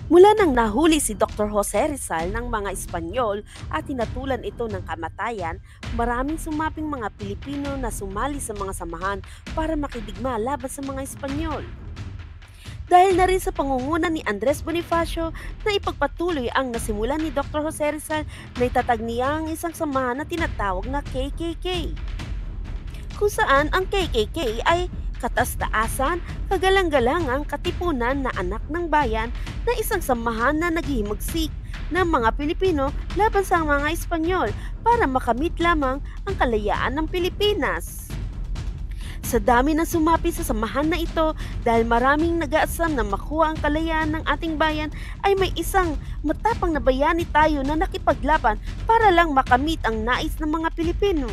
Mula nang nahuli si Dr. Jose Rizal ng mga Espanyol at tinatulan ito ng kamatayan, maraming sumaping mga Pilipino na sumali sa mga samahan para makidigma laban sa mga Espanyol. Dahil na rin sa pangunguna ni Andres Bonifacio na ipagpatuloy ang nasimulan ni Dr. Jose Rizal na itatag niya ang isang samahan na tinatawag na KKK. Kung saan ang KKK ay katas-taasan, kagalang-galangang katipunan na anak ng bayan na isang samahan na naghihimagsik ng mga Pilipino laban sa mga Espanyol para makamit lamang ang kalayaan ng Pilipinas. Sa dami ng sumapi sa samahan na ito dahil maraming nag-aasam na makuha ang kalayaan ng ating bayan ay may isang matapang na bayani tayo na nakipaglaban para lang makamit ang nais ng mga Pilipino.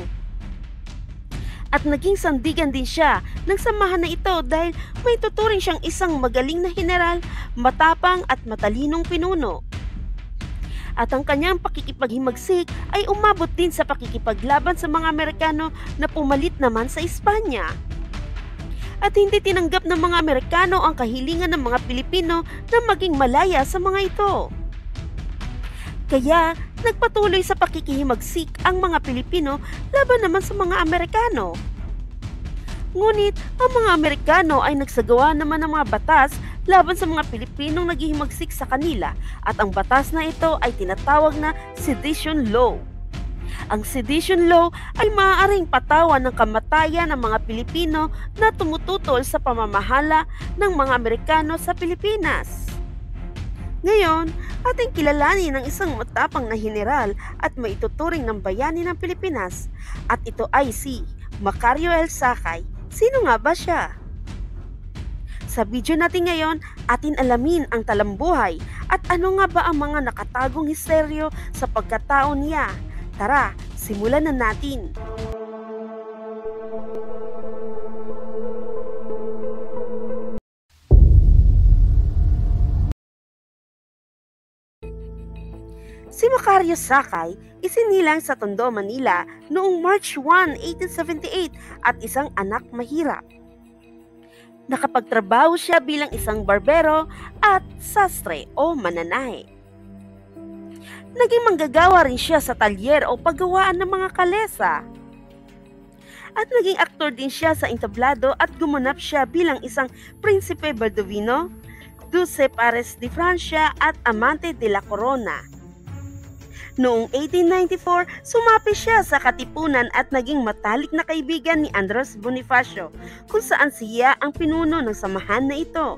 At naging sandigan din siya ng samahan na ito dahil may tuturing siyang isang magaling na general, matapang at matalinong pinuno. At ang kanyang pakikipaghimagsik ay umabot din sa pakikipaglaban sa mga Amerikano na pumalit naman sa Espanya. At hindi tinanggap ng mga Amerikano ang kahilingan ng mga Pilipino na maging malaya sa mga ito. Kaya nagpatuloy sa pakikihimagsik ang mga Pilipino laban naman sa mga Amerikano. Ngunit ang mga Amerikano ay nagsagawa naman ng mga batas laban sa mga Pilipinong naghihimagsik sa kanila at ang batas na ito ay tinatawag na Sedition Law. Ang Sedition Law ay maaaring patawan ng kamatayan ng mga Pilipino na tumututol sa pamamahala ng mga Amerikano sa Pilipinas. Ngayon, ating kilalanin ng isang matapang na general at maituturing ng bayani ng Pilipinas at ito ay si Macario L. Sakay. Sino nga ba siya? Sa video natin ngayon, atin alamin ang talambuhay at ano nga ba ang mga nakatagong misteryo sa pagkatao niya. Tara, simulan na natin! Si Macario Sakay isinilang sa Tondo, Manila noong March 1, 1878 at isang anak mahirap. Nakapagtrabaho siya bilang isang barbero at sastre o mananahe. Naging manggagawa rin siya sa talyer o paggawaan ng mga kalesa. At naging aktor din siya sa entablado at gumanap siya bilang isang Prinsipe Baldovino, Duce Pares de Francia at Amante de la Corona. Noong 1894, sumapi siya sa Katipunan at naging matalik na kaibigan ni Andres Bonifacio, kung saan siya ang pinuno ng samahan na ito.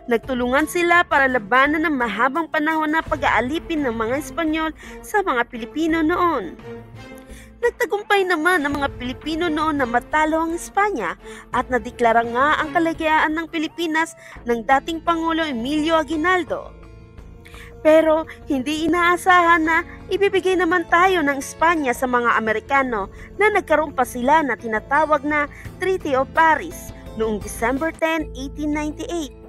Nagtulungan sila para labanan ng mahabang panahon na pag-aalipin ng mga Espanyol sa mga Pilipino noon. Nagtagumpay naman ang mga Pilipino noon na matalo ang Espanya at nadeklara nga ang kalayaan ng Pilipinas ng dating Pangulo Emilio Aguinaldo. Pero hindi inaasahan na ibibigay naman tayo ng Espanya sa mga Amerikano na nagkaroon pa sila na tinatawag na Treaty of Paris noong December 10, 1898.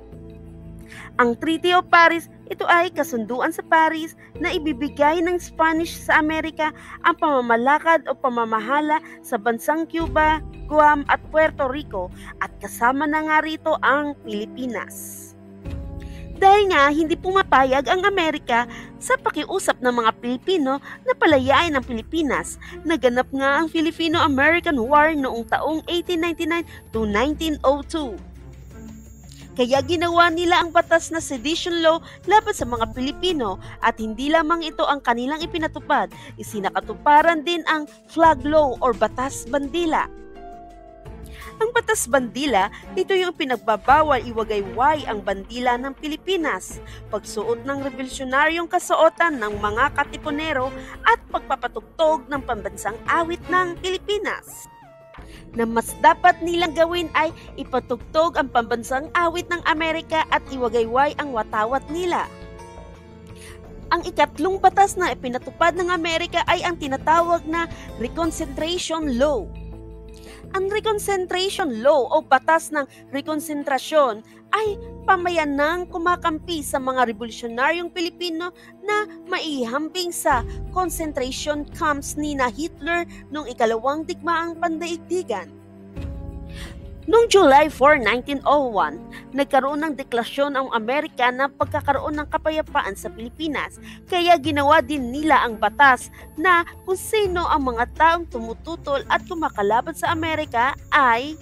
Ang Treaty of Paris, ito ay kasunduan sa Paris na ibibigay ng Spanish sa Amerika ang pamamalakad o pamamahala sa bansang Cuba, Guam at Puerto Rico at kasama na nga rito ang Pilipinas. Dahil nga hindi pumapayag ang Amerika sa pakiusap ng mga Pilipino na palayain ang Pilipinas, naganap nga ang Filipino-American War noong taong 1899 to 1902. Kaya ginawa nila ang batas na Sedition Law laban sa mga Pilipino at hindi lamang ito ang kanilang ipinatupad, isinakatuparan din ang Flag Law or Batas Bandila. Ang Batas Bandila, ito yung pinagbabawal iwagayway ang bandila ng Pilipinas, pagsuot ng revolusyonaryong kasuotan ng mga katipunero at pagpapatugtog ng pambansang awit ng Pilipinas. Na mas dapat nilang gawin ay ipatugtog ang pambansang awit ng Amerika at iwagayway ang watawat nila. Ang ikatlong batas na ipinatupad ng Amerika ay ang tinatawag na Reconcentration Law. Ang Reconcentration Law o Batas ng Rekonsentrasyon ay pamayanang kumakampi sa mga revolusyonaryong Pilipino na maihambing sa concentration camps ni na Hitler noong ikalawang digmaang pandaigdigan. Noong July 4, 1901, nagkaroon ng deklarasyon ang Amerika ng pagkakaroon ng kapayapaan sa Pilipinas, kaya ginawa din nila ang batas na kung sino ang mga taong tumututol at kumakalaban sa Amerika ay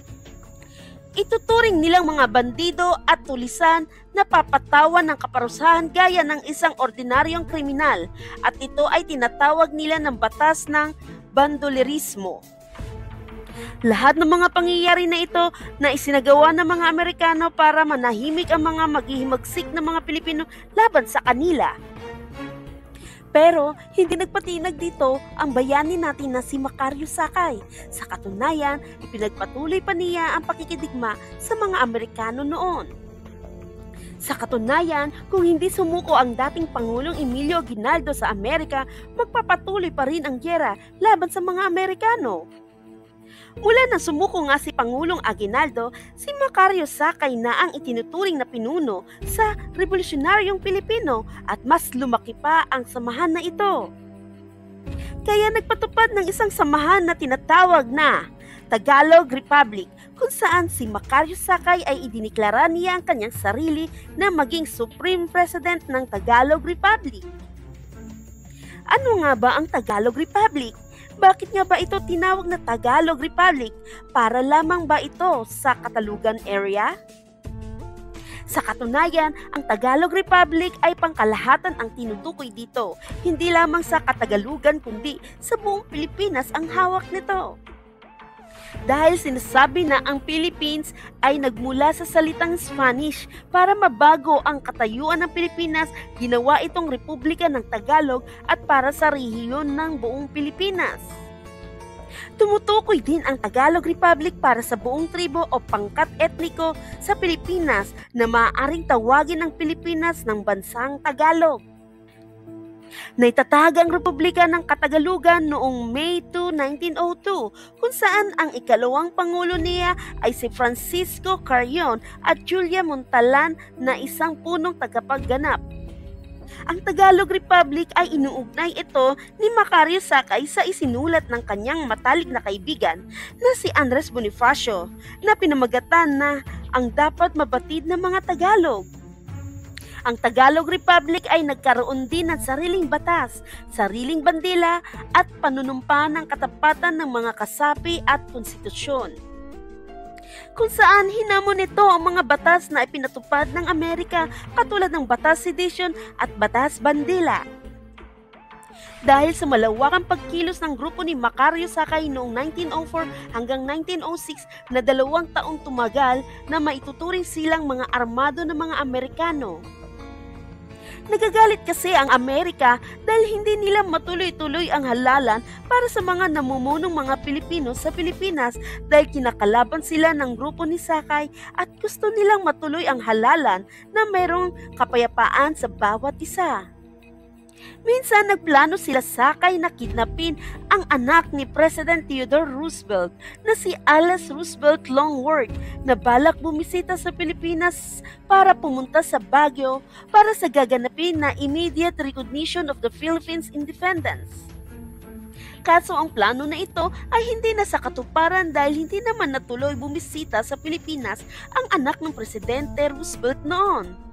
ituturing nilang mga bandido at tulisan na papatawan ng kaparusahan gaya ng isang ordinaryong kriminal, at ito ay tinatawag nila ng batas ng bandolerismo. Lahat ng mga pangyayari na ito na isinagawa ng mga Amerikano para manahimik ang mga maghihimagsik ng mga Pilipino laban sa kanila. Pero hindi nagpatinag dito ang bayani natin na si Macario Sakay. Sa katunayan, ipinagpatuloy pa niya ang pakikidigma sa mga Amerikano noon. Sa katunayan, kung hindi sumuko ang dating Pangulong Emilio Aguinaldo sa Amerika, magpapatuloy pa rin ang gyera laban sa mga Amerikano. Mula na sumuko nga si Pangulong Aguinaldo, si Macario Sakay na ang itinuturing na pinuno sa Revolusyonaryong Pilipino at mas lumaki pa ang samahan na ito. Kaya nagpatupad ng isang samahan na tinatawag na Tagalog Republic, kung saan si Macario Sakay ay idiniklara niya ang kanyang sarili na maging Supreme President ng Tagalog Republic. Ano nga ba ang Tagalog Republic? Bakit nga ba ito tinawag na Tagalog Republic? Para lamang ba ito sa Katalugan area? Sa katunayan, ang Tagalog Republic ay pangkalahatan ang tinutukoy dito. Hindi lamang sa Katagalugan kundi sa buong Pilipinas ang hawak nito. Dahil sinasabi na ang Philippines ay nagmula sa salitang Spanish, para mabago ang katayuan ng Pilipinas, ginawa itong Republika ng Tagalog at para sa rehiyon ng buong Pilipinas. Tumutukoy din ang Tagalog Republic para sa buong tribo o pangkat etniko sa Pilipinas na maaaring tawagin ng Pilipinas ng bansang Tagalog. Naitatag ang Republika ng Katagalugan noong May 2, 1902, kung saan ang ikalawang pangulo niya ay si Francisco Carrion at Julia Montalan na isang punong tagapagganap. Ang Tagalog Republic ay inuugnay ito ni Macario Sakay sa isinulat ng kanyang matalik na kaibigan na si Andres Bonifacio na pinamagatan na ang dapat mabatid ng mga Tagalog. Ang Tagalog Republic ay nagkaroon din ng sariling batas, sariling bandila at panunumpa ng katapatan ng mga kasapi at konstitusyon, kung saan hinamon nito ang mga batas na ipinatupad ng Amerika katulad ng Batas Sedition at Batas Bandila. Dahil sa malawakang pagkilos ng grupo ni Macario Sakay noong 1904 hanggang 1906 na 2 taong tumagal na maituturing silang mga armado ng mga Amerikano. Nagagalit kasi ang Amerika dahil hindi nila matuloy-tuloy ang halalan para sa mga namumunong mga Pilipino sa Pilipinas dahil kinakalaban sila ng grupo ni Sakay at gusto nilang matuloy ang halalan na mayroong kapayapaan sa bawat isa. Minsan nagplano sila Sakay na kidnapin ang anak ni President Theodore Roosevelt na si Alice Roosevelt Longworth na balak bumisita sa Pilipinas para pumunta sa Baguio para sa gaganapin na immediate recognition of the Philippines independence. Kaso ang plano na ito ay hindi na sa katuparan dahil hindi naman natuloy bumisita sa Pilipinas ang anak ng Presidente Roosevelt noon.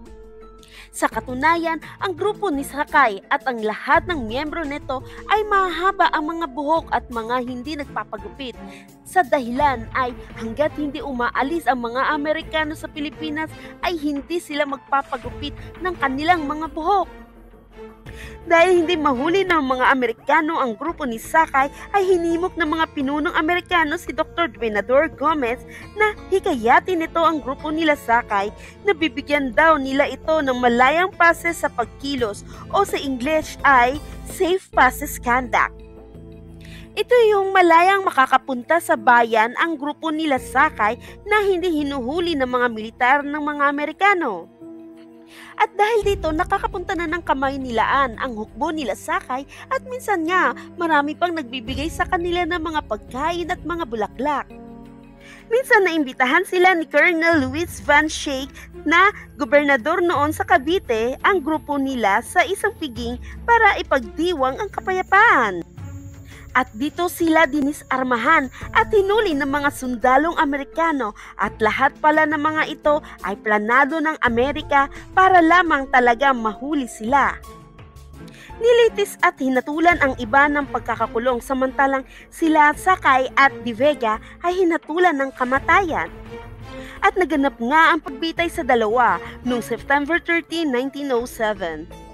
Sa katunayan, ang grupo ni Sakay at ang lahat ng miyembro nito ay mahaba ang mga buhok at mga hindi nagpapagupit. Sa dahilan ay hanggat hindi umaalis ang mga Amerikano sa Pilipinas ay hindi sila magpapagupit ng kanilang mga buhok. Dahil hindi mahuli ng mga Amerikano ang grupo ni Sakay ay hinimok ng mga pinunong Amerikano si Dr. Venador Gomez na hikayatin nito ang grupo nila Sakay na bibigyan daw nila ito ng malayang passes sa pagkilos o sa English ay Safe Passes Conduct. Ito yung malayang makakapunta sa bayan ang grupo nila Sakay na hindi hinuhuli ng mga militar ng mga Amerikano. At dahil dito nakakapunta na ng kamay nilaan ang hukbo nila Sakay at minsan nga marami pang nagbibigay sa kanila ng mga pagkain at mga bulaklak. Minsan naimbitahan sila ni Colonel Luis Van Schaik na gobernador noon sa Cavite ang grupo nila sa isang piging para ipagdiwang ang kapayapaan. At dito sila dinisarmahan at hinuli ng mga sundalong Amerikano at lahat pala ng mga ito ay planado ng Amerika para lamang talaga mahuli sila. Nilitis at hinatulan ang iba ng pagkakakulong samantalang sila Sakay at De Vega ay hinatulan ng kamatayan. At naganap nga ang pagbitay sa dalawa noong September 13, 1907.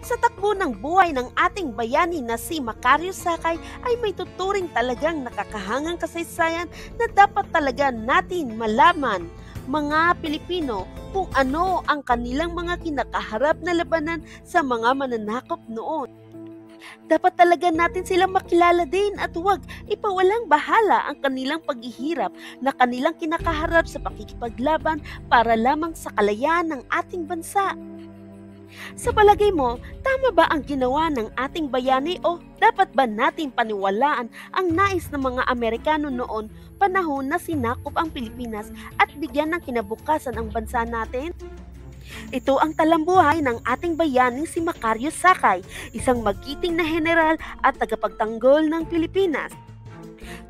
Sa takbo ng buhay ng ating bayani na si Macario Sakay ay may tuturing talagang nakakahangang kasaysayan na dapat talaga natin malaman, mga Pilipino, kung ano ang kanilang mga kinakaharap na labanan sa mga mananakop noon. Dapat talaga natin silang makilala din at huwag ipawalang bahala ang kanilang paghihirap na kanilang kinakaharap sa pakikipaglaban para lamang sa kalayaan ng ating bansa. Sa palagay mo, tama ba ang ginawa ng ating bayani o dapat ba natin paniwalaan ang nais ng mga Amerikano noon panahon na sinakop ang Pilipinas at bigyan ng kinabukasan ang bansa natin? Ito ang talambuhay ng ating bayaning si Macario Sakay, isang magiting na general at tagapagtanggol ng Pilipinas.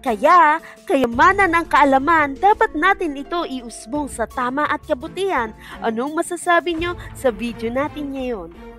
Kaya, kayamanan ng kaalaman, dapat natin ito iusbong sa tama at kabutihan. Anong masasabi nyo sa video natin ngayon?